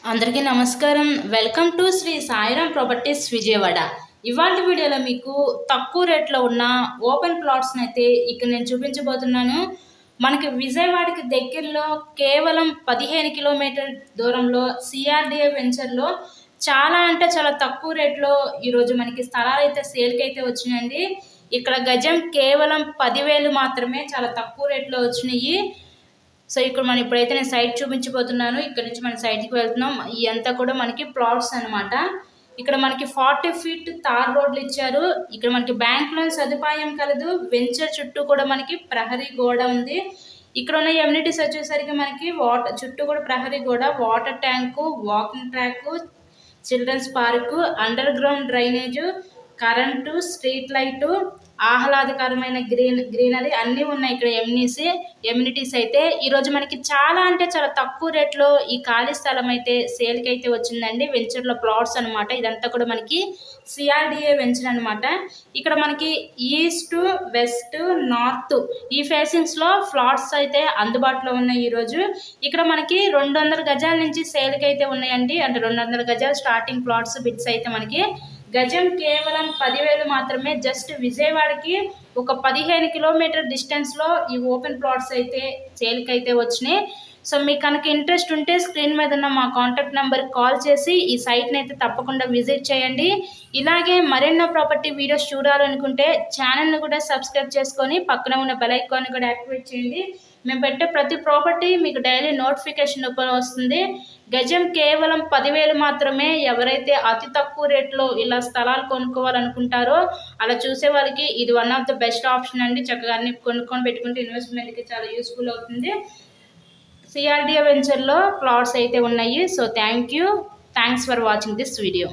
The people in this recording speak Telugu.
అందరికీ నమస్కారం. Welcome to Sri Sairam properties Vijayawada. ఇవాళ వీడియోలో మీకు తక్కువ రేట్లో ఉన్న ఓపెన్ ప్లాట్స్ని అయితే ఇక్కడ నేను చూపించబోతున్నాను. మనకి విజయవాడకి దగ్గరలో కేవలం 15 కిలోమీటర్ దూరంలో సిఆర్డిఏ వెంచర్లో చాలా అంటే చాలా తక్కువ రేట్లో ఈరోజు మనకి స్థలాలు అయితే సేల్కి అయితే వచ్చినాయండి. ఇక్కడ గజం కేవలం 10,000 మాత్రమే, చాలా తక్కువ రేట్లో వచ్చినాయి. సో ఇక్కడ మనం ఇప్పుడైతే నేను సైట్ చూపించబోతున్నాను. ఇక్కడ నుంచి మన సైట్కి వెళ్తున్నాం. ఇదంతా కూడా మనకి ప్లాట్స్ అనమాట. ఇక్కడ మనకి 40 ఫీట్ తార్ రోడ్లు ఇచ్చారు. ఇక్కడ మనకి బ్యాంక్ లోన్ సదుపాయం కలదు. వెంచర్ చుట్టూ కూడా మనకి ప్రహరీ గోడ ఉంది. ఇక్కడ ఉన్న ఎమ్యూనిటీస్ వచ్చేసరికి మనకి వాటర్ చుట్టూ కూడా ప్రహరీ గోడ, water tank, walking track, children's park, underground drainage, current, street light, ఆహ్లాదకరమైన గ్రీనరీ అన్నీ ఉన్నాయి. ఇక్కడ ఎమ్యూనిటీస్ అయితే ఈరోజు మనకి చాలా అంటే చాలా తక్కువ రేట్లో ఈ ఖాళీ స్థలం అయితే సేల్కి అయితే వచ్చిందండి. వెంచర్లో ప్లాట్స్ అనమాట. ఇదంతా కూడా మనకి సిఆర్డిఏ వెంచర్ అనమాట. ఇక్కడ మనకి ఈస్ట్, వెస్ట్, నార్త్ ఈ ఫేసింగ్స్లో ఫ్లాట్స్ అయితే అందుబాటులో ఉన్నాయి. ఈరోజు ఇక్కడ మనకి 200 గజాల నుంచి సేల్కి అయితే ఉన్నాయండి. అంటే 200 గజాలు స్టార్టింగ్ ప్లాట్స్ బిట్స్ అయితే మనకి గజం కేవలం 10,000 మాత్రమే. జస్ట్ విజయవాడకి ఒక 15 కిలోమీటర్ డిస్టెన్స్లో ఈ ఓపెన్ ప్లాట్స్ అయితే సేల్కి అయితే వచ్చినాయి. సో మీకు కనుక ఇంట్రెస్ట్ ఉంటే స్క్రీన్ మీద ఉన్న మా కాంటాక్ట్ నెంబర్కి కాల్ చేసి ఈ సైట్ని అయితే తప్పకుండా విజిట్ చేయండి. ఇలాగే మరెన్నో ప్రాపర్టీ వీడియోస్ చూడాలనుకుంటే ఛానల్ని కూడా సబ్స్క్రైబ్ చేసుకొని పక్కన ఉన్న బెల్ ఐకాన్ని కూడా యాక్టివేట్ చేయండి. మేము పెట్టే ప్రతి ప్రాపర్టీ మీకు డైలీ నోటిఫికేషన్ రూపంలో వస్తుంది. గజం కేవలం 10,000 మాత్రమే. ఎవరైతే అతి తక్కువ రేట్లో ఇలా స్థలాలు కొనుక్కోవాలనుకుంటారో అలా చూసే వాళ్ళకి ఇది one of the best option అండి. చక్కగా అన్ని కొనుక్కొని పెట్టుకుంటే ఇన్వెస్ట్మెంట్కి చాలా యూస్ఫుల్ అవుతుంది. సిఆర్డిఏ వెంచర్లో ప్లాట్స్ అయితే ఉన్నాయి. So thanks for watching this video.